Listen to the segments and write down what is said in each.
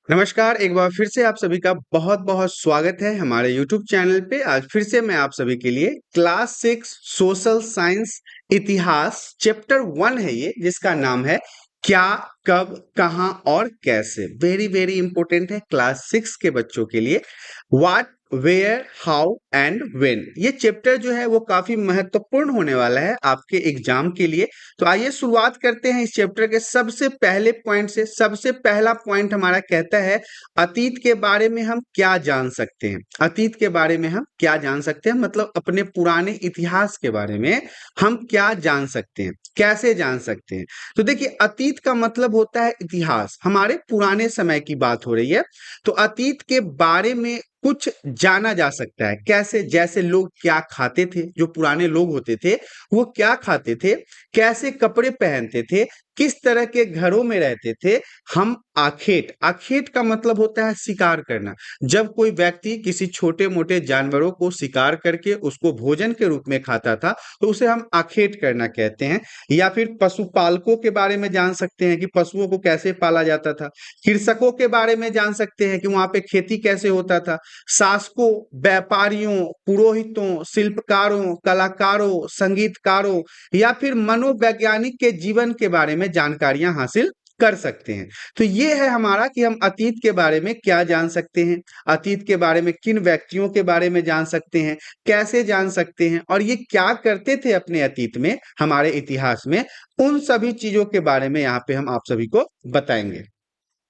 नमस्कार, एक बार फिर से आप सभी का बहुत-बहुत स्वागत है हमारे यूट्यूब चैनल पे। आज फिर से मैं आप सभी के लिए क्लास 6 सोशल साइंस इतिहास चैप्टर 1 है ये, जिसका नाम है क्या, कब, कहाँ और कैसे। वेरी इंपॉर्टेंट है क्लास 6 के बच्चों के लिए। What, where, how and when, ये चैप्टर जो है वो काफी महत्वपूर्ण होने वाला है आपके एग्जाम के लिए। तो आइए शुरुआत करते हैं इस चैप्टर के सबसे पहले पॉइंट से। सबसे पहला पॉइंट हमारा कहता है अतीत के बारे में हम क्या जान सकते हैं। अतीत के बारे में हम क्या जान सकते हैं मतलब अपने पुराने इतिहास के बारे में हम क्या जान सकते हैं, कैसे जान सकते हैं। तो देखिए, अतीत का मतलब होता है इतिहास, हमारे पुराने समय की बात हो रही है। तो अतीत के बारे में कुछ जाना जा सकता है। कैसे? जैसे लोग क्या खाते थे, जो पुराने लोग होते थे वो क्या खाते थे, कैसे कपड़े पहनते थे, किस तरह के घरों में रहते थे। हम आखेट, आखेट का मतलब होता है शिकार करना। जब कोई व्यक्ति किसी छोटे मोटे जानवरों को शिकार करके उसको भोजन के रूप में खाता था तो उसे हम आखेट करना कहते हैं। या फिर पशुपालकों के बारे में जान सकते हैं कि पशुओं को कैसे पाला जाता था। कृषकों के बारे में जान सकते हैं कि वहां पे खेती कैसे होता था। शासकों, व्यापारियों, पुरोहितों, शिल्पकारों, कलाकारों, संगीतकारों या फिर मनोवैज्ञानिक के जीवन के बारे में जानकारियां हासिल कर सकते हैं। तो ये है हमारा कि हम अतीत के बारे में क्या जान सकते हैं, अतीत के बारे में किन व्यक्तियों के बारे में जान सकते हैं, कैसे जान सकते हैं और ये क्या करते थे अपने अतीत में, हमारे इतिहास में। उन सभी चीजों के बारे में यहाँ पे हम आप सभी को बताएंगे।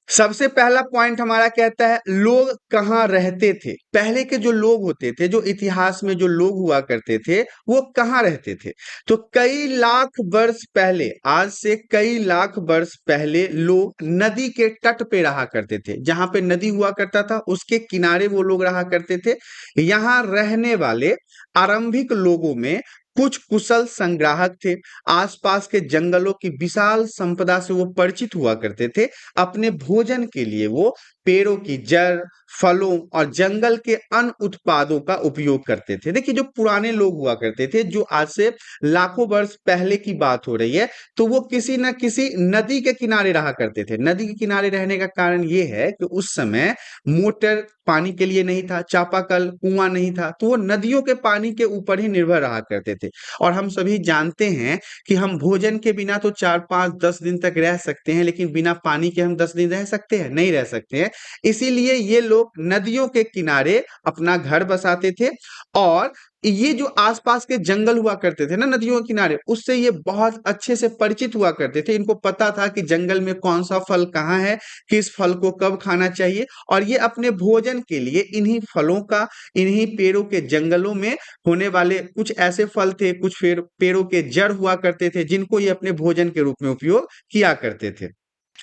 सबसे पहला पॉइंट हमारा कहता है लोग कहाँ रहते थे। पहले के जो लोग होते थे, जो इतिहास में जो लोग हुआ करते थे, वो कहाँ रहते थे। तो कई लाख वर्ष पहले, आज से कई लाख वर्ष पहले लोग नदी के तट पे रहा करते थे। जहां पे नदी हुआ करता था उसके किनारे वो लोग रहा करते थे। यहाँ रहने वाले आरंभिक लोगों में कुछ कुशल संग्राहक थे। आसपास के जंगलों की विशाल संपदा से वो परिचित हुआ करते थे। अपने भोजन के लिए वो पेड़ों की जड़, फलों और जंगल के अन्य उत्पादों का उपयोग करते थे। देखिए, जो पुराने लोग हुआ करते थे, जो आज से लाखों वर्ष पहले की बात हो रही है, तो वो किसी न किसी नदी के किनारे रहा करते थे। नदी के किनारे रहने का कारण ये है कि उस समय मोटर पानी के लिए नहीं था, चापाकल, कुआं नहीं था, तो वो नदियों के पानी के ऊपर ही निर्भर रहा करते थे। और हम सभी जानते हैं कि हम भोजन के बिना तो 4, 5, 10 दिन तक रह सकते हैं, लेकिन बिना पानी के हम 10 दिन रह सकते हैं? नहीं रह सकते हैं। इसीलिए ये लोग नदियों के किनारे अपना घर बसाते थे। और ये जो आसपास के जंगल हुआ करते थे ना नदियों के किनारे, उससे ये बहुत अच्छे से परिचित हुआ करते थे। इनको पता था कि जंगल में कौन सा फल कहाँ है, किस फल को कब खाना चाहिए। और ये अपने भोजन के लिए इन्हीं फलों का, इन्हीं पेड़ों के जंगलों में होने वाले कुछ ऐसे फल थे, कुछ पेड़ों के जड़ हुआ करते थे, जिनको ये अपने भोजन के रूप में उपयोग किया करते थे।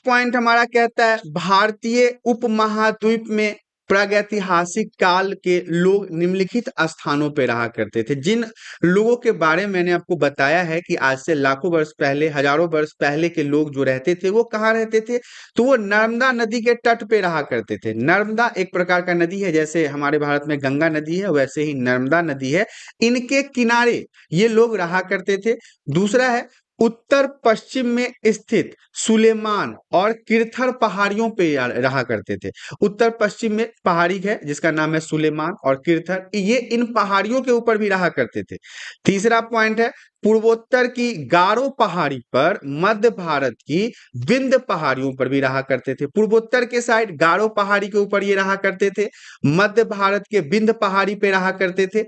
पॉइंट हमारा कहता है भारतीय उपमहाद्वीप में प्रागैतिहासिक काल के लोग निम्नलिखित स्थानों पर रहा करते थे। जिन लोगों के बारे में मैंने आपको बताया है कि आज से लाखों वर्ष पहले, हजारों वर्ष पहले के लोग जो रहते थे वो कहाँ रहते थे, तो वो नर्मदा नदी के तट पे रहा करते थे। नर्मदा एक प्रकार का नदी है, जैसे हमारे भारत में गंगा नदी है वैसे ही नर्मदा नदी है, इनके किनारे ये लोग रहा करते थे। दूसरा है उत्तर पश्चिम में स्थित सुलेमान और किरथर पहाड़ियों पे रहा करते थे। उत्तर पश्चिम में पहाड़ी है जिसका नाम है सुलेमान और किरथर, ये इन पहाड़ियों के ऊपर भी रहा करते थे। तीसरा पॉइंट है पूर्वोत्तर की गारो पहाड़ी पर, मध्य भारत की विंध्य पहाड़ियों पर भी रहा करते थे। पूर्वोत्तर के साइड गारो पहाड़ी के ऊपर ये रहा करते थे, मध्य भारत के विंध्य पहाड़ी पे रहा करते थे।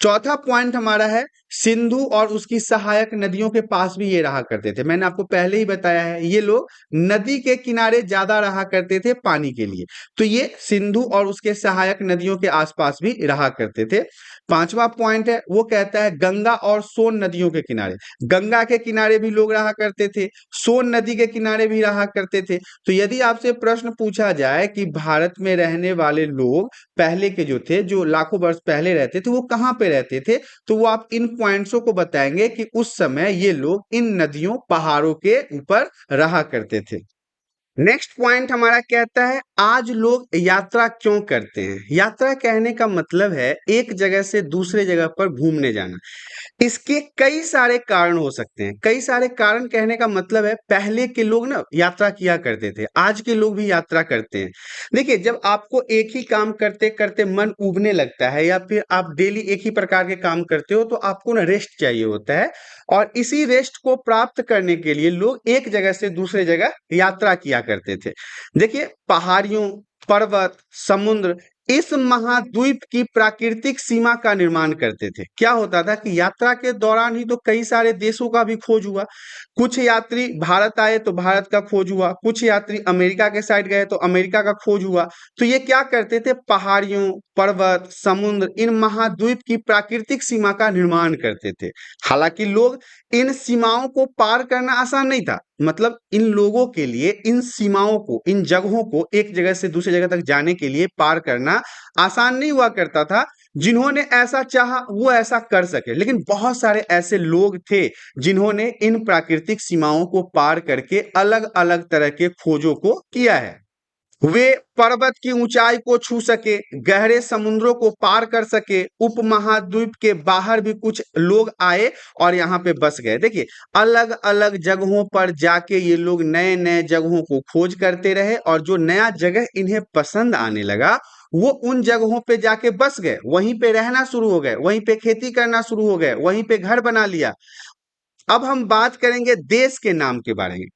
चौथा पॉइंट हमारा है सिंधु और उसकी सहायक नदियों के पास भी ये रहा करते थे। मैंने आपको पहले ही बताया है ये लोग नदी के किनारे ज्यादा रहा करते थे पानी के लिए, तो ये सिंधु और उसके सहायक नदियों के आसपास भी रहा करते थे। पांचवा पॉइंट है वो कहता है गंगा और सोन नदियों के किनारे। गंगा के किनारे भी लोग रहा करते थे, सोन नदी के किनारे भी रहा करते थे। तो यदि आपसे प्रश्न पूछा जाए कि भारत में रहने वाले लोग पहले के जो थे, जो लाखों वर्ष पहले रहते थे, वो कहाँ पे रहते थे, तो वो आप इन पॉइंट्सों को बताएंगे कि उस समय ये लोग इन नदियों, पहाड़ों के ऊपर रहा करते थे। नेक्स्ट पॉइंट हमारा कहता है आज लोग यात्रा क्यों करते हैं? यात्रा कहने का मतलब है एक जगह से दूसरे जगह पर घूमने जाना। इसके कई सारे कारण हो सकते हैं। कई सारे कारण कहने का मतलब है पहले के लोग ना यात्रा किया करते थे, आज के लोग भी यात्रा करते हैं। देखिए, जब आपको एक ही काम करते करते मन उबने लगता है या फिर आप डेली एक ही प्रकार के काम करते हो तो आपको ना रेस्ट चाहिए होता है, और इसी रेस्ट को प्राप्त करने के लिए लोग एक जगह से दूसरे जगह यात्रा किया करते थे। देखिए, पहाड़ियों, पर्वत, समुद्र, इस महाद्वीप की प्राकृतिक सीमा का निर्माण करते थे। क्या होता था कि यात्रा के दौरान ही तो कई सारे देशों का भी खोज हुआ। कुछ यात्री भारत आए तो भारत का खोज हुआ, कुछ यात्री अमेरिका के साइड गए तो अमेरिका का खोज हुआ। तो ये क्या करते थे? पहाड़ियों, पर्वत, समुद्र, इन महाद्वीप की प्राकृतिक सीमा का निर्माण करते थे। हालांकि लोग इन सीमाओं को पार करना आसान नहीं था। मतलब इन लोगों के लिए इन सीमाओं को, इन जगहों को एक जगह से दूसरी जगह तक जाने के लिए पार करना आसान नहीं हुआ करता था। जिन्होंने ऐसा चाहा वो ऐसा कर सके, लेकिन बहुत सारे ऐसे लोग थे जिन्होंने इन प्राकृतिक सीमाओं को पार करके अलग अलग तरह के खोजों को किया है। वे पर्वत की ऊंचाई को छू सके, गहरे समुद्रों को पार कर सके, उपमहाद्वीप के बाहर भी कुछ लोग आए और यहाँ पे बस गए। देखिए, अलग अलग जगहों पर जाके ये लोग नए नए जगहों को खोज करते रहे, और जो नया जगह इन्हें पसंद आने लगा वो उन जगहों पे जाके बस गए, वहीं पे रहना शुरू हो गए, वहीं पे खेती करना शुरू हो गए, वहीं पे घर बना लिया। अब हम बात करेंगे देश के नाम के बारे में।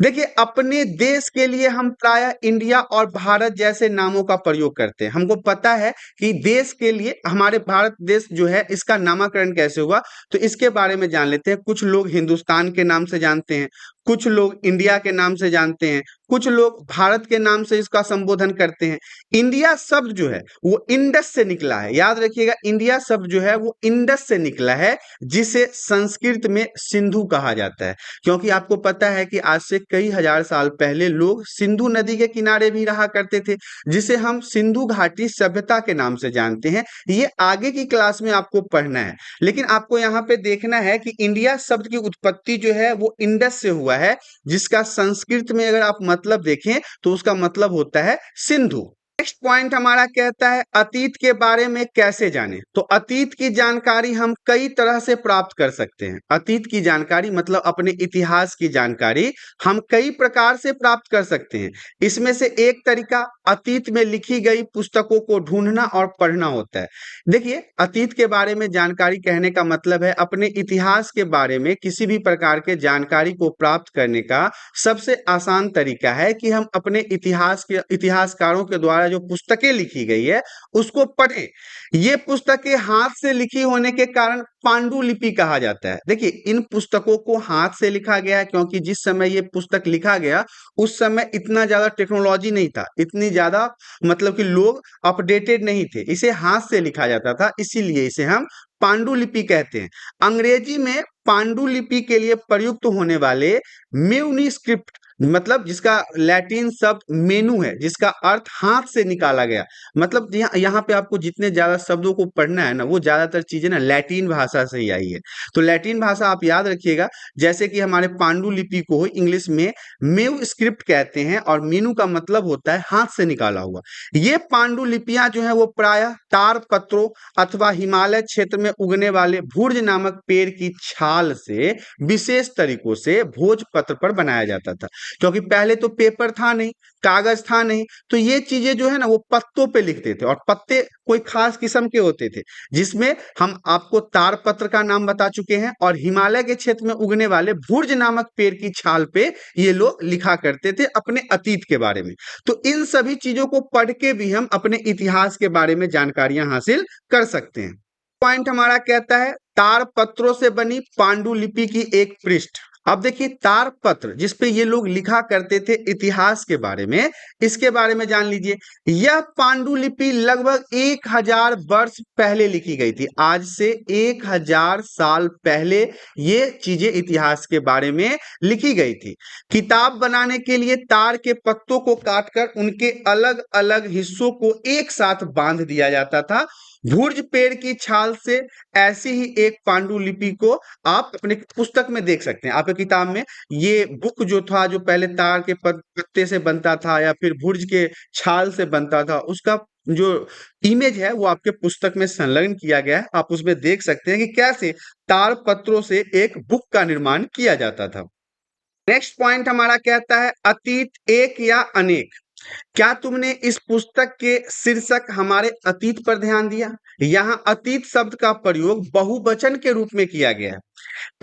देखिए, अपने देश के लिए हम प्रायः इंडिया और भारत जैसे नामों का प्रयोग करते हैं। हमको पता है कि देश के लिए हमारे भारत देश जो है इसका नामकरण कैसे हुआ, तो इसके बारे में जान लेते हैं। कुछ लोग हिंदुस्तान के नाम से जानते हैं, कुछ लोग इंडिया के नाम से जानते हैं, कुछ लोग भारत के नाम से इसका संबोधन करते हैं। इंडिया शब्द जो है वो इंडस से निकला है। याद रखिएगा, इंडिया शब्द जो है वो इंडस से निकला है, जिसे संस्कृत में सिंधु कहा जाता है। क्योंकि आपको पता है कि आज से कई हजार साल पहले लोग सिंधु नदी के किनारे भी रहा करते थे, जिसे हम सिंधु घाटी सभ्यता के नाम से जानते हैं। ये आगे की क्लास में आपको पढ़ना है, लेकिन आपको यहाँ पे देखना है कि इंडिया शब्द की उत्पत्ति जो है वो इंडस से हुआ है, जिसका संस्कृत में अगर आप मतलब देखें तो उसका मतलब होता है सिंधु। नेक्स्ट पॉइंट हमारा कहता है अतीत के बारे में कैसे जानें। तो अतीत की जानकारी हम कई तरह से प्राप्त कर सकते हैं। अतीत की जानकारी मतलब अपने इतिहास की जानकारी हम कई प्रकार से प्राप्त कर सकते हैं। इसमें से एक तरीका अतीत में लिखी गई पुस्तकों को ढूंढना और पढ़ना होता है। देखिए, अतीत के बारे में जानकारी कहने का मतलब है अपने इतिहास के बारे में किसी भी प्रकार के जानकारी को प्राप्त करने का सबसे आसान तरीका है कि हम अपने इतिहास के इतिहासकारों के द्वारा जो पुस्तकें लिखी गई है उसको पढ़ें। ये पुस्तकें हाथ से लिखी होने के कारण पांडुलिपि कहा जाता है। देखिए, इन पुस्तकों को हाथ से लिखा गया है क्योंकि जिस समय ये पुस्तक लिखा गया उस समय इतना ज्यादा टेक्नोलॉजी नहीं था, इतनी ज्यादा मतलब कि लोग अपडेटेड नहीं थे, इसे हाथ से लिखा जाता था, इसीलिए इसे हम पांडुलिपि कहते हैं। अंग्रेजी में पांडुलिपि के लिए प्रयुक्त होने वाले म्यूनिस्क्रिप्ट मतलब जिसका लैटिन शब्द मेनू है, जिसका अर्थ हाथ से निकाला गया। मतलब यहाँ पे आपको जितने ज्यादा शब्दों को पढ़ना है ना, वो ज्यादातर चीजें ना लैटिन भाषा से ही आई है। तो लैटिन भाषा आप याद रखिएगा, जैसे कि हमारे पांडुलिपि को इंग्लिश में मेव स्क्रिप्ट कहते हैं, और मेनू का मतलब होता है हाथ से निकाला हुआ। ये पांडुलिपियां जो है वो प्रायः तार पत्रों अथवा हिमालय क्षेत्र में उगने वाले भूर्ज नामक पेड़ की छाल से विशेष तरीकों से भोजपत्र पर बनाया जाता था। क्योंकि पहले तो पेपर था नहीं, कागज था नहीं, तो ये चीजें जो है ना वो पत्तों पे लिखते थे, और पत्ते कोई खास किस्म के होते थे, जिसमें हम आपको तारपत्र का नाम बता चुके हैं, और हिमालय के क्षेत्र में उगने वाले भुर्ज नामक पेड़ की छाल पे ये लोग लिखा करते थे अपने अतीत के बारे में। तो इन सभी चीजों को पढ़ के भी हम अपने इतिहास के बारे में जानकारियां हासिल कर सकते हैं। पॉइंट हमारा कहता है तार पत्रों से बनी पांडुलिपि की एक पृष्ठ। अब देखिए, तार पत्र जिसपे ये लोग लिखा करते थे इतिहास के बारे में, इसके बारे में जान लीजिए। यह पांडुलिपि लगभग 1000 वर्ष पहले लिखी गई थी। आज से 1000 साल पहले ये चीजें इतिहास के बारे में लिखी गई थी। किताब बनाने के लिए तार के पत्तों को काटकर उनके अलग अलग हिस्सों को एक साथ बांध दिया जाता था, भुर्ज पेड़ की छाल से ऐसी ही एक पांडुलिपि को आप अपने पुस्तक में देख सकते हैं। आपके किताब में ये बुक जो था, जो पहले तार के पत्ते से बनता था या फिर भुर्ज के छाल से बनता था, उसका जो इमेज है वो आपके पुस्तक में संलग्न किया गया है। आप उसमें देख सकते हैं कि कैसे तार पत्रों से एक बुक का निर्माण किया जाता था। नेक्स्ट पॉइंट हमारा कहता है अतीत एक या अनेक। क्या तुमने इस पुस्तक के शीर्षक हमारे अतीत पर ध्यान दिया? यहाँ अतीत शब्द का प्रयोग बहुवचन के रूप में किया गया है।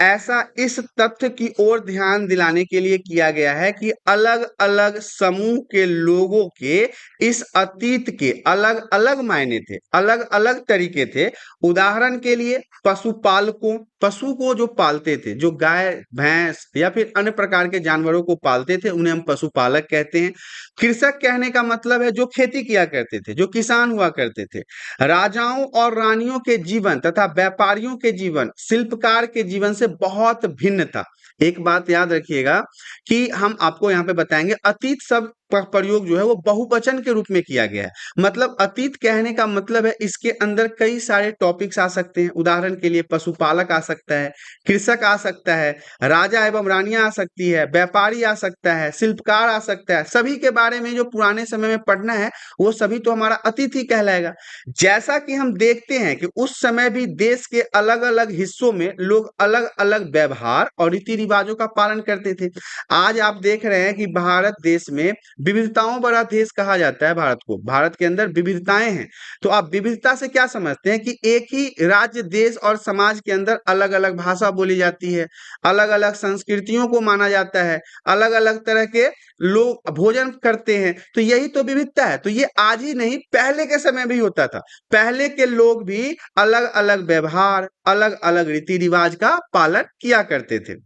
ऐसा इस तथ्य की ओर ध्यान दिलाने के लिए किया गया है कि अलग अलग समूह के लोगों के इस अतीत के अलग अलग मायने थे, अलग अलग तरीके थे। उदाहरण के लिए पशुपालकों, पशु को जो पालते थे, जो गाय भैंस या फिर अन्य प्रकार के जानवरों को पालते थे, उन्हें हम पशुपालक कहते हैं। कृषक कहने का मतलब है जो खेती किया करते थे, जो किसान हुआ करते थे। राजाओं और रानियों के जीवन तथा व्यापारियों के जीवन शिल्पकार के जीवन से बहुत भिन्न था। एक बात याद रखिएगा कि हम आपको यहाँ पे बताएंगे अतीत शब्द का प्रयोग जो है वो बहुवचन के रूप में किया गया है। मतलब अतीत कहने का मतलब है इसके अंदर कई सारे टॉपिक्स आ सकते हैं। उदाहरण के लिए पशुपालक आ सकता है, कृषक आ सकता है, राजा एवं रानियां आ सकती है, व्यापारी आ सकता है, शिल्पकार आ सकता है। सभी के बारे में जो पुराने समय में पढ़ना है वो सभी तो हमारा अतीत ही कहलाएगा। जैसा कि हम देखते हैं कि उस समय भी देश के अलग अलग हिस्सों में लोग अलग अलग व्यवहार और रीति रिवाजों का पालन करते थे। आज आप देख रहे हैं कि भारत देश में विविधताओं भरा देश कहा जाता है भारत को। भारत के अंदर विविधताएं हैं। तो आप विविधता से क्या समझते हैं कि एक ही राज्य, देश और समाज के अंदर अलग अलग भाषा बोली जाती है, अलग अलग संस्कृतियों को माना जाता है, अलग अलग तरह के लोग भोजन करते हैं। तो यही तो विविधता है। तो ये आज ही नहीं, पहले के समय भी होता था। पहले के लोग भी अलग अलग व्यवहार, अलग अलग रीति रिवाज का पालन किया करते थे।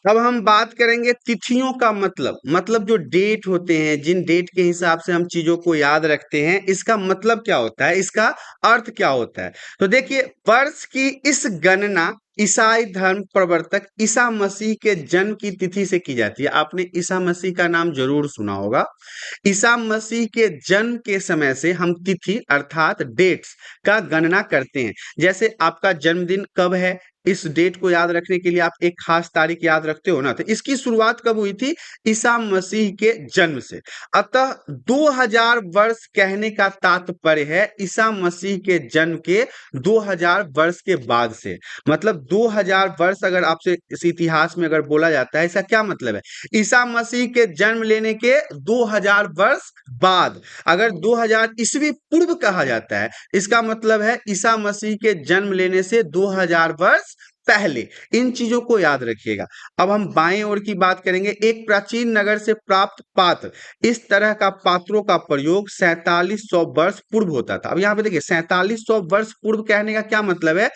अब हम बात करेंगे तिथियों का मतलब जो डेट होते हैं, जिन डेट के हिसाब से हम चीजों को याद रखते हैं, इसका मतलब क्या होता है, इसका अर्थ क्या होता है। तो देखिए, वर्ष की इस गणना ईसाई धर्म प्रवर्तक ईसा मसीह के जन्म की तिथि से की जाती है। आपने ईसा मसीह का नाम जरूर सुना होगा। ईसा मसीह के जन्म के समय से हम तिथि अर्थात डेट्स का गणना करते हैं। जैसे आपका जन्मदिन कब है, इस डेट को याद रखने के लिए आप एक खास तारीख याद रखते हो ना। तो इसकी शुरुआत कब हुई थी? ईसा मसीह के जन्म से। अतः 2000 वर्ष कहने का तात्पर्य है ईसा मसीह के जन्म के 2000 वर्ष के बाद से। मतलब 2000 वर्ष अगर आपसे इस इतिहास में अगर बोला जाता है, इसका क्या मतलब है? ईसा मसीह के जन्म लेने के 2000 वर्ष बाद अगर 2000 ईस्वी पूर्व कहा जाता है, इसका मतलब है ईसा मसीह के जन्म लेने से 2000 वर्ष पहले। इन चीजों को याद रखिएगा। अब हम बाएं ओर की बात करेंगे। एक प्राचीन नगर से प्राप्त पात्र, इस तरह का पात्रों का प्रयोग 4700 वर्ष पूर्व होता था। अब यहाँ पे देखिए 4700 वर्ष पूर्व कहने का क्या मतलब है?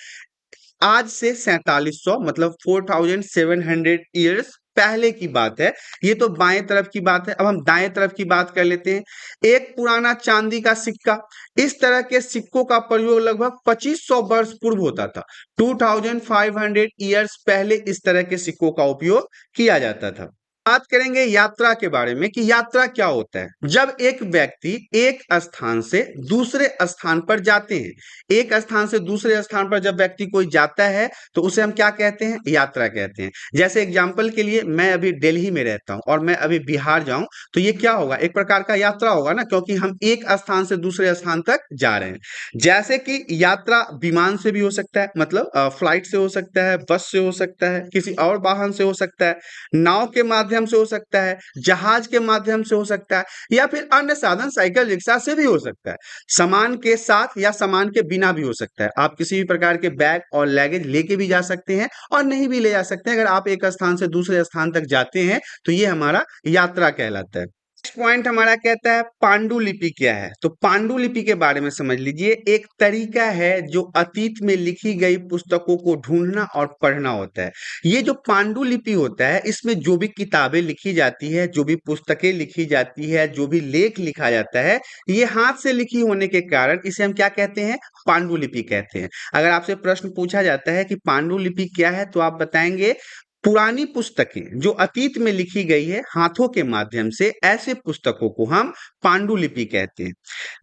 आज से 4700 मतलब 4700 ईयर्स पहले की बात है। ये तो बाएं तरफ की बात है। अब हम दाएं तरफ की बात कर लेते हैं। एक पुराना चांदी का सिक्का, इस तरह के सिक्कों का प्रयोग लगभग 2500 वर्ष पूर्व होता था। 2500 ईयर्स पहले इस तरह के सिक्कों का उपयोग किया जाता था। बात करेंगे यात्रा के बारे में कि यात्रा क्या होता है। जब एक व्यक्ति एक स्थान से दूसरे स्थान पर जाते हैं, एक स्थान से दूसरे स्थान पर जब व्यक्ति कोई जाता है तो उसे हम क्या कहते हैं? यात्रा कहते हैं। जैसे एग्जाम्पल के लिए मैं अभी दिल्ली में रहता हूं और मैं अभी बिहार जाऊं तो ये क्या होगा? एक प्रकार का यात्रा होगा ना, क्योंकि हम एक स्थान से दूसरे स्थान तक जा रहे हैं। जैसे कि यात्रा विमान से भी हो सकता है, मतलब फ्लाइट से हो सकता है, बस से हो सकता है, किसी और वाहन से हो सकता है, नाव के माध्यम से हो सकता है, जहाज के माध्यम से हो सकता है, या फिर अन्य साधन साइकिल रिक्शा से भी हो सकता है। सामान के साथ या सामान के बिना भी हो सकता है। आप किसी भी प्रकार के बैग और लगेज लेके भी जा सकते हैं और नहीं भी ले जा सकते हैं। अगर आप एक स्थान से दूसरे स्थान तक जाते हैं तो ये हमारा यात्रा कहलाता है। नेक्स्ट पॉइंट हमारा कहता है पांडुलिपि क्या है। तो पांडुलिपि के बारे में समझ लीजिए। एक तरीका है जो अतीत में लिखी गई पुस्तकों को ढूंढना और पढ़ना होता है। ये जो पांडुलिपि होता है, इसमें जो भी किताबें लिखी जाती है, जो भी पुस्तकें लिखी जाती है, जो भी लेख लिखा जाता है, ये हाथ से लिखी होने के कारण इसे हम क्या कहते हैं? पांडुलिपि कहते हैं। अगर आपसे प्रश्न पूछा जाता है कि पांडुलिपि क्या है तो आप बताएंगे पुरानी पुस्तकें जो अतीत में लिखी गई है हाथों के माध्यम से, ऐसे पुस्तकों को हम पांडुलिपि कहते हैं।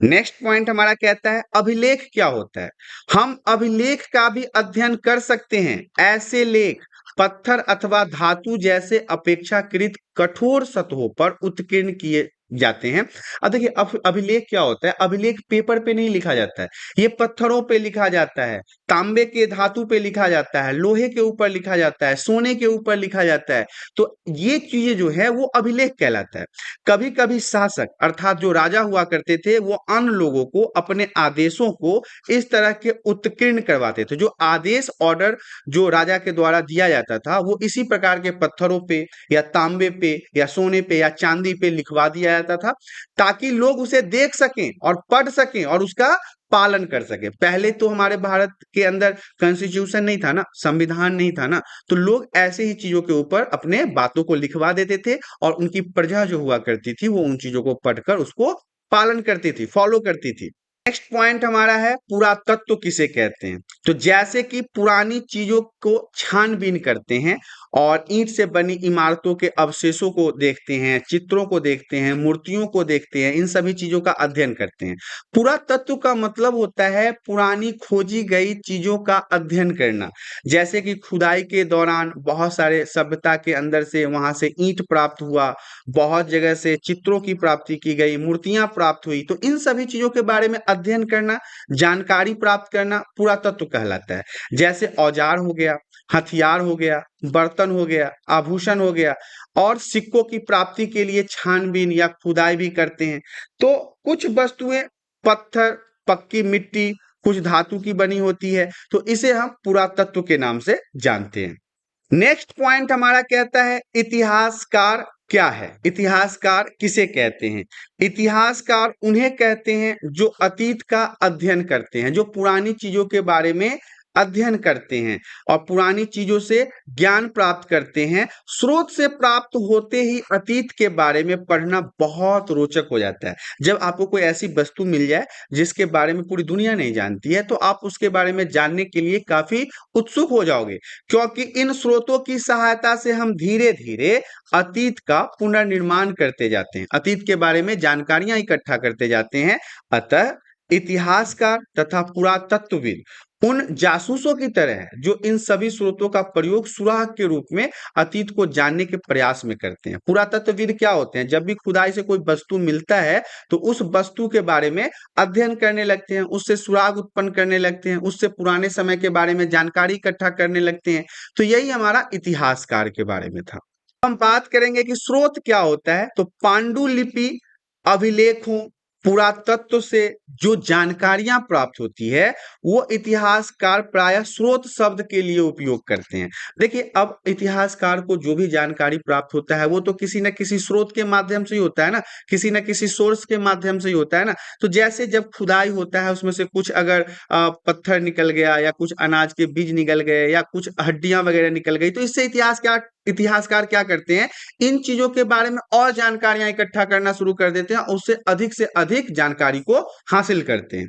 नेक्स्ट पॉइंट हमारा कहता है अभिलेख क्या होता है। हम अभिलेख का भी अध्ययन कर सकते हैं। ऐसे लेख पत्थर अथवा धातु जैसे अपेक्षाकृत कठोर सतहों पर उत्कीर्ण किए जाते हैं। अब देखिए अभिलेख क्या होता है। अभिलेख पेपर पे नहीं लिखा जाता है, ये पत्थरों पे लिखा जाता है, तांबे के धातु पे लिखा जाता है, लोहे के ऊपर लिखा जाता है, सोने के ऊपर लिखा जाता है। तो ये चीजें जो है वो अभिलेख कहलाता है। कभी कभी शासक अर्थात जो राजा हुआ करते थे वो अन्य लोगों को अपने आदेशों को इस तरह के उत्कीर्ण करवाते थे। जो आदेश ऑर्डर जो राजा के द्वारा दिया जाता था वो इसी प्रकार के पत्थरों पे या तांबे पे या सोने पे या चांदी पे लिखवा दिया जाता था, ताकि लोग उसे देख सकें और पढ़ सकें और उसका पालन कर सके। पहले तो हमारे भारत के अंदर कॉन्स्टिट्यूशन नहीं था ना, संविधान नहीं था ना, तो लोग ऐसे ही चीजों के ऊपर अपने बातों को लिखवा देते थे और उनकी प्रजा जो हुआ करती थी वो उन चीजों को पढ़कर उसको पालन करती थी, फॉलो करती थी। नेक्स्ट पॉइंट हमारा है पुरातत्व किसे कहते हैं। तो जैसे कि पुरानी चीजों को छानबीन करते हैं और ईंट से बनी इमारतों के अवशेषों को देखते हैं, चित्रों को देखते हैं, मूर्तियों को देखते हैं, इन सभी चीजों का अध्ययन करते हैं। पुरातत्व का मतलब होता है पुरानी खोजी गई चीजों का अध्ययन करना। जैसे कि खुदाई के दौरान बहुत सारे सभ्यता के अंदर से वहां से ईंट प्राप्त हुआ, बहुत जगह से चित्रों की प्राप्ति की गई, मूर्तियां प्राप्त हुई, तो इन सभी चीजों के बारे में अध्ययन करना, जानकारी प्राप्त करना पुरातत्व कहलाता है। जैसे औजार हो गया, हथियार हो गया, बर्तन हो गया, आभूषण हो गया, और सिक्कों की प्राप्ति के लिए छानबीन या खुदाई भी करते हैं। तो कुछ वस्तुएं पत्थर, पक्की मिट्टी, कुछ धातु की बनी होती है, तो इसे हम पुरातत्व के नाम से जानते हैं। नेक्स्ट पॉइंट हमारा कहता है इतिहासकार क्या है। इतिहासकार किसे कहते हैं। इतिहासकार उन्हें कहते हैं जो अतीत का अध्ययन करते हैं, जो पुरानी चीजों के बारे में अध्ययन करते हैं और पुरानी चीजों से ज्ञान प्राप्त करते हैं। स्रोत से प्राप्त होते ही अतीत के बारे में पढ़ना बहुत रोचक हो जाता है। जब आपको कोई ऐसी वस्तु मिल जाए जिसके बारे में पूरी दुनिया नहीं जानती है, तो आप उसके बारे में जानने के लिए काफी उत्सुक हो जाओगे, क्योंकि इन स्रोतों की सहायता से हम धीरे धीरे अतीत का पुनर्निर्माण करते जाते हैं, अतीत के बारे में जानकारियां इकट्ठा करते जाते हैं। अतः इतिहासकार तथा पुरातत्वविद उन जासूसों की तरह है जो इन सभी स्रोतों का प्रयोग सुराग के रूप में अतीत को जानने के प्रयास में करते हैं। पुरातत्वविद क्या होते हैं, जब भी खुदाई से कोई वस्तु मिलता है तो उस वस्तु के बारे में अध्ययन करने लगते हैं, उससे सुराग उत्पन्न करने लगते हैं, उससे पुराने समय के बारे में जानकारी इकट्ठा करने लगते हैं। तो यही हमारा इतिहासकार के बारे में था। हम बात करेंगे कि स्रोत क्या होता है। तो पांडुलिपि, अभिलेखों, पुरातत्व से जो जानकारियां प्राप्त होती है वो इतिहासकार प्रायः स्रोत शब्द के लिए उपयोग करते हैं। देखिए अब इतिहासकार को जो भी जानकारी प्राप्त होता है वो तो किसी न किसी स्रोत के माध्यम से ही होता है ना, किसी न किसी सोर्स के माध्यम से ही होता है ना। तो जैसे जब खुदाई होता है उसमें से कुछ अगर पत्थर निकल गया या कुछ अनाज के बीज निकल गए या कुछ हड्डियां वगैरह निकल गई, तो इससे इतिहासकार क्या करते हैं, इन चीजों के बारे में और जानकारियां इकट्ठा करना शुरू कर देते हैं, उससे अधिक से अधिक जानकारी को हासिल करते हैं।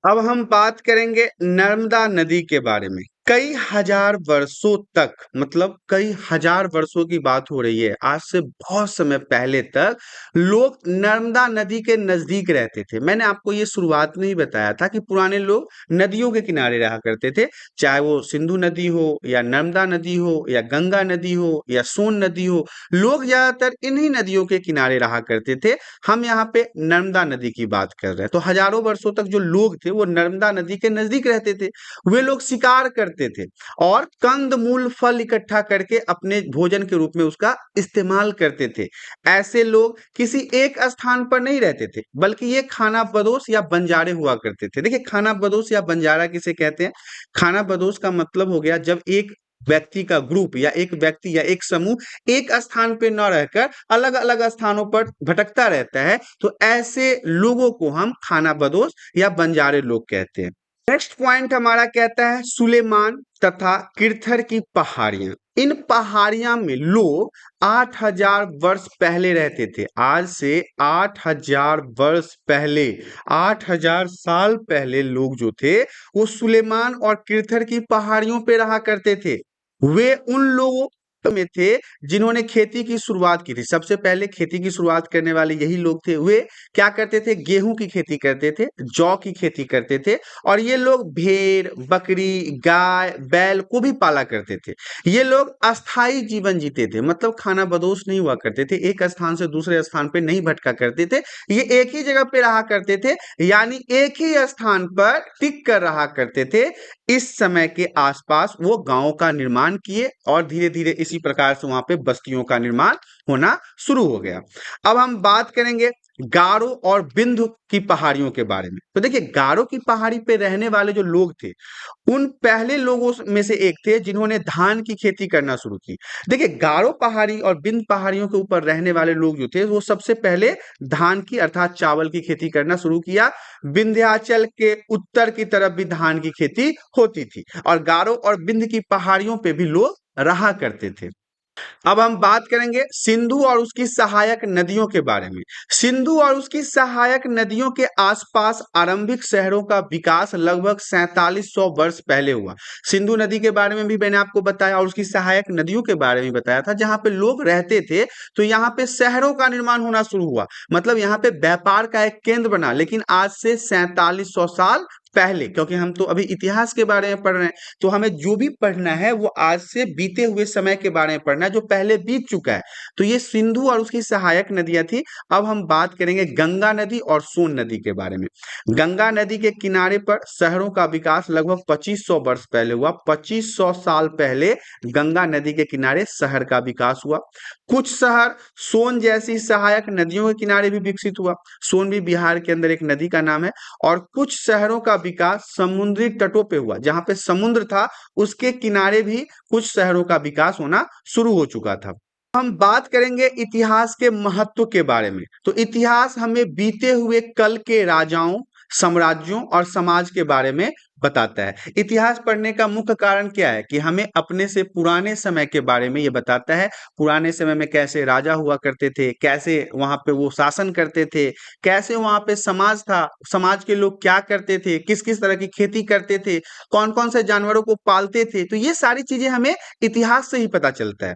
अब हम बात करेंगे नर्मदा नदी के बारे में। कई हजार वर्षों तक, मतलब कई हजार वर्षों की बात हो रही है, आज से बहुत समय पहले तक लोग नर्मदा नदी के नजदीक रहते थे। मैंने आपको ये शुरुआत में ही बताया था कि पुराने लोग नदियों के किनारे रहा करते थे, चाहे वो सिंधु नदी हो या नर्मदा नदी हो या गंगा नदी हो या सोन नदी हो, लोग ज्यादातर इन्हीं नदियों के किनारे रहा करते थे। हम यहाँ पे नर्मदा नदी की बात कर रहे हैं। तो हजारों वर्षों तक जो लोग थे वो नर्मदा नदी के नजदीक रहते थे। वे लोग शिकार करते थे और कंद मूल फल इकट्ठा करके अपने भोजन के रूप में उसका इस्तेमाल करते थे। ऐसे लोग किसी एक स्थान पर नहीं रहते थे, बल्कि ये खाना बदोश या बंजारे हुआ करते थे। देखिए खाना बदोश या बंजारा किसे कहते हैं। खाना बदोश का मतलब हो गया जब एक व्यक्ति का ग्रुप या एक व्यक्ति या एक समूह एक स्थान पे न रहकर अलग अलग स्थानों पर भटकता रहता है, तो ऐसे लोगों को हम खाना बदोश या बंजारे लोग कहते हैं। नेक्स्ट पॉइंट हमारा कहता है सुलेमान तथा किरथर की पहाड़ियां। इन पहाड़ियां में लोग 8000 वर्ष पहले रहते थे। आज से 8000 वर्ष पहले, 8000 साल पहले लोग जो थे वो सुलेमान और किरथर की पहाड़ियों पे रहा करते थे। वे उन लोगों में थे जिन्होंने खेती की शुरुआत की थी। सबसे पहले खेती की शुरुआत करने वाले यही लोग थे। वे क्या करते थे? गेहूं की खेती करते थे, जौ की खेती करते थे, और ये लोग भेड़, बकरी, गाय, बैल को भी पाला करते थे। ये लोग अस्थाई जीवन जीते थे, मतलब खाना बदोश नहीं हुआ करते थे, एक स्थान से दूसरे स्थान पे नहीं भटका करते थे। ये एक ही जगह पे रहा करते थे, यानी एक ही स्थान पर टिक कर रहा करते थे। इस समय के आसपास वो गांवों का निर्माण किए और धीरे धीरे इसी प्रकार से वहां पे बस्तियों का निर्माण होना शुरू हो गया। अब हम बात करेंगे गारो और बिंदु की पहाड़ियों के बारे में। तो देखिए, गारो की पहाड़ी पे रहने वाले जो लोग थे, उन पहले लोगों में से एक थे जिन्होंने धान की खेती करना शुरू की। देखिए, गारो पहाड़ी और बिंद पहाड़ियों के ऊपर रहने वाले लोग जो थे, वो सबसे पहले धान की अर्थात चावल की खेती करना शुरू किया। विंध्याचल के उत्तर की तरफ भी धान की खेती होती थी और गारो और बिंद की पहाड़ियों पे भी लोग रहा करते थे। अब हम बात करेंगे सिंधु और उसकी सहायक नदियों के बारे में। सिंधु और उसकी सहायक नदियों के आसपास आरंभिक शहरों का विकास लगभग 4700 वर्ष पहले हुआ। सिंधु नदी के बारे में भी मैंने आपको बताया और उसकी सहायक नदियों के बारे में बताया था। जहां पे लोग रहते थे तो यहाँ पे शहरों का निर्माण होना शुरू हुआ, मतलब यहाँ पे व्यापार का एक केंद्र बना, लेकिन आज से 4700 साल पहले। क्योंकि हम तो अभी इतिहास के बारे में पढ़ रहे हैं, तो हमें जो भी पढ़ना है वो आज से बीते हुए समय के बारे में पढ़ना है जो पहले बीत चुका है। तो ये सिंधु और उसकी सहायक नदियां थी। अब हम बात करेंगे गंगा नदी और सोन नदी के बारे में। गंगा नदी के किनारे पर शहरों का विकास लगभग 2500 वर्ष पहले हुआ। 2500 साल पहले गंगा नदी के किनारे शहर का विकास हुआ। कुछ शहर सोन जैसी सहायक नदियों के किनारे भी विकसित हुआ। सोन भी बिहार के अंदर एक नदी का नाम है। और कुछ शहरों का विकास समुद्री तटों पे हुआ, जहां पे समुद्र था उसके किनारे भी कुछ शहरों का विकास होना शुरू हो चुका था। हम बात करेंगे इतिहास के महत्व के बारे में। तो इतिहास हमें बीते हुए कल के राजाओं, साम्राज्यों और समाज के बारे में बताता है। इतिहास पढ़ने का मुख्य कारण क्या है? कि हमें अपने से पुराने समय के बारे में ये बताता है। पुराने समय में कैसे राजा हुआ करते थे, कैसे वहां पे वो शासन करते थे, कैसे वहां पे समाज था, समाज के लोग क्या करते थे, किस किस तरह की खेती करते थे, कौन कौन से जानवरों को पालते थे। तो ये सारी चीजें हमें इतिहास से ही पता चलता है।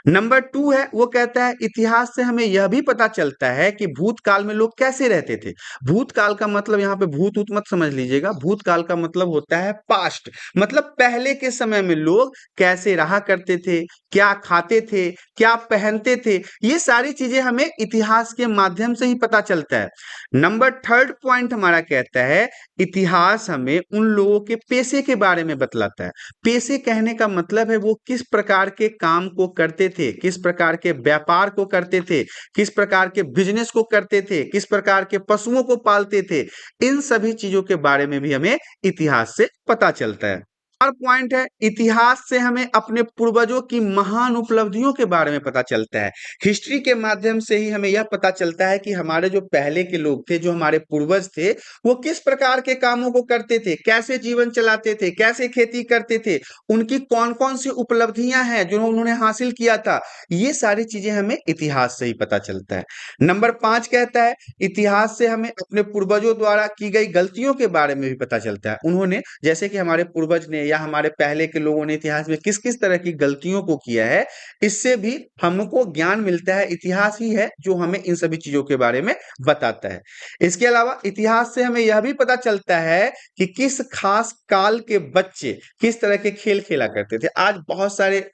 नंबर 2 है, वो कहता है इतिहास से हमें यह भी पता चलता है कि भूतकाल में लोग कैसे रहते थे। भूतकाल का मतलब यहाँ पे भूत ऊत मत समझ लीजिएगा। भूतकाल का मतलब होता है पास्ट, मतलब पहले के समय में लोग कैसे रहा करते थे, क्या खाते थे, क्या पहनते थे। ये सारी चीजें हमें इतिहास के माध्यम से ही पता चलता है। नंबर 3 पॉइंट हमारा कहता है इतिहास हमें उन लोगों के पेशे के बारे में बतलाता है। पेशे कहने का मतलब है वो किस प्रकार के काम को करते थे, किस प्रकार के व्यापार को करते थे, किस प्रकार के बिजनेस को करते थे, किस प्रकार के पशुओं को पालते थे। इन सभी चीजों के बारे में भी हमें इतिहास से पता चलता है। और पॉइंट है इतिहास से हमें अपने पूर्वजों की महान उपलब्धियों के बारे में पता चलता है। हिस्ट्री के माध्यम से ही हमें यह पता चलता है कि हमारे जो पहले के लोग थे, जो हमारे पूर्वज थे, वो किस प्रकार के कामों को करते थे, कैसे जीवन चलाते थे, कैसे खेती करते थे, उनकी कौन कौन सी उपलब्धियां हैं जो उन्होंने हासिल किया था। ये सारी चीजें हमें इतिहास से ही पता चलता है। नंबर 5 कहता है इतिहास से हमें अपने पूर्वजों द्वारा की गई गलतियों के बारे में भी पता चलता है। उन्होंने, जैसे कि हमारे पूर्वज ने या हमारे पहले के लोगों ने इतिहास में किस किस तरह की गलतियों को किया है, इससे भी हमको ज्ञान मिलता है। इतिहास ही है जो हमें इन सभी चीजों के बारे में बताता है। इसके अलावा इतिहास से हमें यह भी पता चलता है कि किस खास काल के बच्चे किस तरह के खेल खेला करते थे। आज बहुत सारे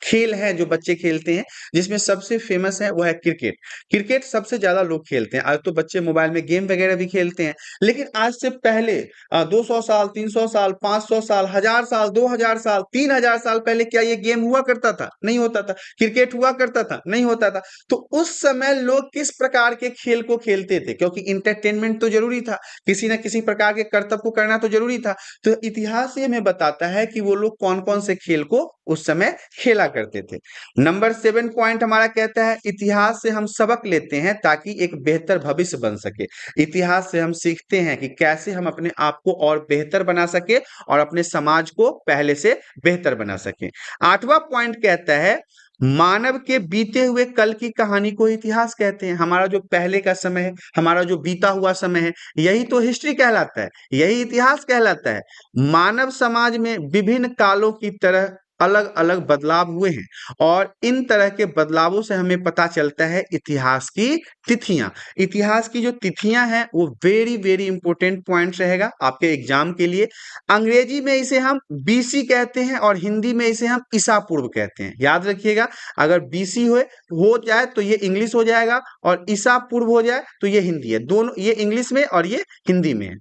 खेल हैं जो बच्चे खेलते हैं, जिसमें सबसे फेमस है वो है क्रिकेट। क्रिकेट सबसे ज्यादा लोग खेलते हैं। आज तो बच्चे मोबाइल में गेम वगैरह भी खेलते हैं, लेकिन आज से पहले 200 साल, 300 साल, 500 साल, 1000 साल, 2000 साल, 3000 साल पहले क्या ये गेम हुआ करता था? नहीं होता था। क्रिकेट हुआ करता था? नहीं होता था। तो उस समय लोग किस प्रकार के खेल को खेलते थे? क्योंकि इंटरटेनमेंट तो जरूरी था, किसी ना किसी प्रकार के कर्तव्य को करना तो जरूरी था। तो इतिहास ये हमें बताता है कि वो लोग कौन कौन से खेल को उस समय खेला करते थे। नंबर 7 पॉइंट हमारा कहता है इतिहास से हम सबक लेते हैं ताकि एक बेहतर भविष्य बन सके। इतिहास से हम सीखते हैं कि कैसे हम अपने आप को और बेहतर बना सके और अपने समाज को पहले से बेहतर बना सके। 8वां पॉइंट कहता है मानव के बीते हुए कल की कहानी को इतिहास कहते हैं। हमारा जो पहले का समय है, हमारा जो बीता हुआ समय है, यही तो हिस्ट्री कहलाता है, यही इतिहास कहलाता है। मानव समाज में विभिन्न कालों की तरह अलग अलग बदलाव हुए हैं और इन तरह के बदलावों से हमें पता चलता है इतिहास की तिथियां। इतिहास की जो तिथियां हैं वो वेरी वेरी इंपॉर्टेंट पॉइंट रहेगा आपके एग्जाम के लिए। अंग्रेजी में इसे हम बीसी कहते हैं और हिंदी में इसे हम ईसा पूर्व कहते हैं। याद रखिएगा, अगर बीसी हो जाए तो ये इंग्लिश हो जाएगा और ईसा पूर्व हो जाए तो ये हिंदी है। दोनों, ये इंग्लिश में और ये हिंदी में है।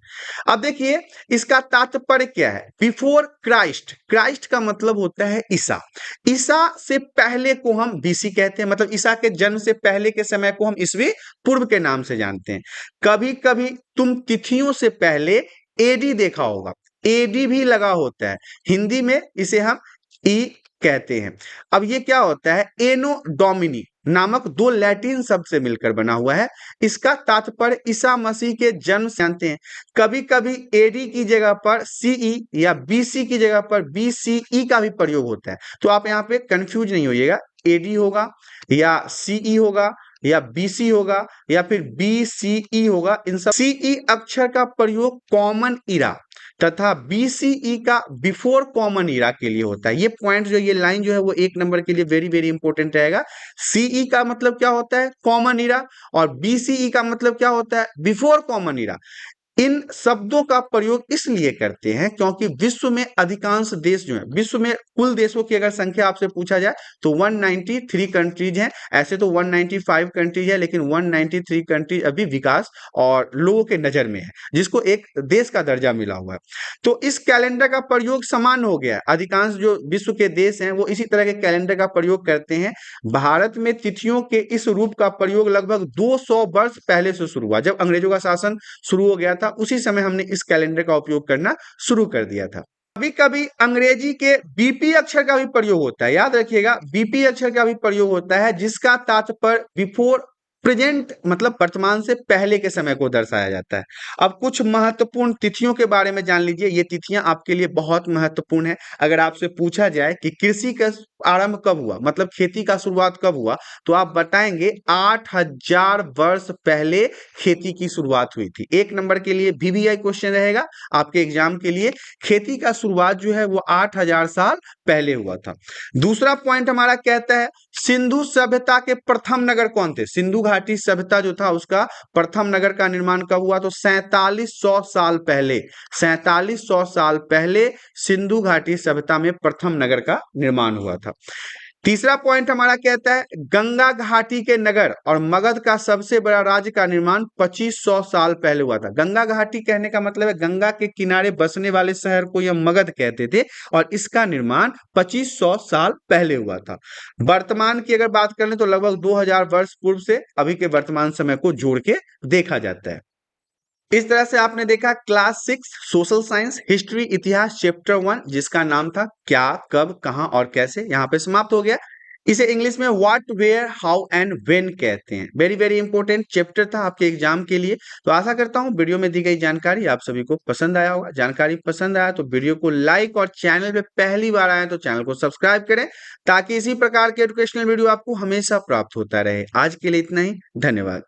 अब देखिए इसका तात्पर्य क्या है। बिफोर क्राइस्ट, क्राइस्ट का मतलब होता है ईसा। ईसा से पहले को हम बीसी कहते हैं, मतलब ईसा के जन्म से पहले के समय को हम ईसवी पूर्व के नाम से जानते हैं। कभी कभी तुम तिथियों से पहले एडी देखा होगा, एडी भी लगा होता है, हिंदी में इसे हम ई कहते हैं। अब ये क्या होता है, एनो डोमिनी नामक दो लैटिन शब्द से मिलकर बना हुआ है। इसका तात्पर्य ईसा मसीह के जन्म से जानते हैं। कभी कभी एडी की जगह पर सीई या बीसी की जगह पर बीसीई का भी प्रयोग होता है, तो आप यहाँ पे कंफ्यूज नहीं होइएगा। एडी होगा या सीई होगा या बीसी होगा या फिर बीसीई होगा। इन सब सीई अक्षर का प्रयोग कॉमन इरा तथा बीसीई का बिफोर कॉमन इरा के लिए होता है। ये पॉइंट जो, ये लाइन जो है वो 1 नंबर के लिए वेरी वेरी इंपॉर्टेंट रहेगा। सीई का मतलब क्या होता है, कॉमन इरा, और बीसीई का मतलब क्या होता है, बिफोर कॉमन इरा। इन शब्दों का प्रयोग इसलिए करते हैं क्योंकि विश्व में अधिकांश देश जो है, विश्व में कुल देशों की अगर संख्या आपसे पूछा जाए तो 193 कंट्रीज हैं। ऐसे तो 195 कंट्रीज है, लेकिन 193 कंट्रीज अभी विकास और लोगों के नजर में है, जिसको एक देश का दर्जा मिला हुआ है। तो इस कैलेंडर का प्रयोग समान हो गया है। अधिकांश जो विश्व के देश हैं वो इसी तरह के कैलेंडर का प्रयोग करते हैं। भारत में तिथियों के इस रूप का प्रयोग लगभग 200 वर्ष पहले से शुरू हुआ। जब अंग्रेजों का शासन शुरू हो गया था उसी समय हमने इस कैलेंडर का उपयोग करना शुरू कर दिया था। कभी कभी अंग्रेजी के बीपी अक्षर का भी प्रयोग होता है। याद रखिएगा, बीपी अक्षर का भी प्रयोग होता है जिसका तात्पर्य बिफोर प्रेजेंट, मतलब वर्तमान से पहले के समय को दर्शाया जाता है। अब कुछ महत्वपूर्ण तिथियों के बारे में जान लीजिए। ये तिथियां आपके लिए बहुत महत्वपूर्ण है। अगर आपसे पूछा जाए कि कृषि का आरंभ कब हुआ, मतलब खेती का शुरुआत कब हुआ, तो आप बताएंगे 8000 वर्ष पहले खेती की शुरुआत हुई थी। 1 नंबर के लिए VVI क्वेश्चन रहेगा आपके एग्जाम के लिए। खेती का शुरुआत जो है वो 8000 साल पहले हुआ था। दूसरा पॉइंट हमारा कहता है सिंधु सभ्यता के प्रथम नगर कौन थे। सिंधु घाटी सभ्यता जो था उसका प्रथम नगर का निर्माण कब हुआ, तो 4700 साल पहले, 4700 साल पहले सिंधु घाटी सभ्यता में प्रथम नगर का निर्माण हुआ था। तीसरा पॉइंट हमारा कहता है गंगा घाटी के नगर और मगध का सबसे बड़ा राज्य का निर्माण 2500 साल पहले हुआ था। गंगा घाटी कहने का मतलब है गंगा के किनारे बसने वाले शहर को यह मगध कहते थे और इसका निर्माण 2500 साल पहले हुआ था। वर्तमान की अगर बात करें तो लगभग 2000 वर्ष पूर्व से अभी के वर्तमान समय को जोड़ के देखा जाता है। इस तरह से आपने देखा क्लास 6 सोशल साइंस हिस्ट्री इतिहास चैप्टर 1, जिसका नाम था क्या, कब, कहां और कैसे, यहाँ पे समाप्त हो गया। इसे इंग्लिश में what, where, how and when कहते हैं। वेरी वेरी इंपॉर्टेंट चैप्टर था आपके एग्जाम के लिए। तो आशा करता हूं वीडियो में दी गई जानकारी आप सभी को पसंद आया होगा। जानकारी पसंद आया तो वीडियो को लाइक और चैनल पे पहली बार आए तो चैनल को सब्सक्राइब करें ताकि इसी प्रकार के एजुकेशनल वीडियो आपको हमेशा प्राप्त होता रहे। आज के लिए इतना ही, धन्यवाद।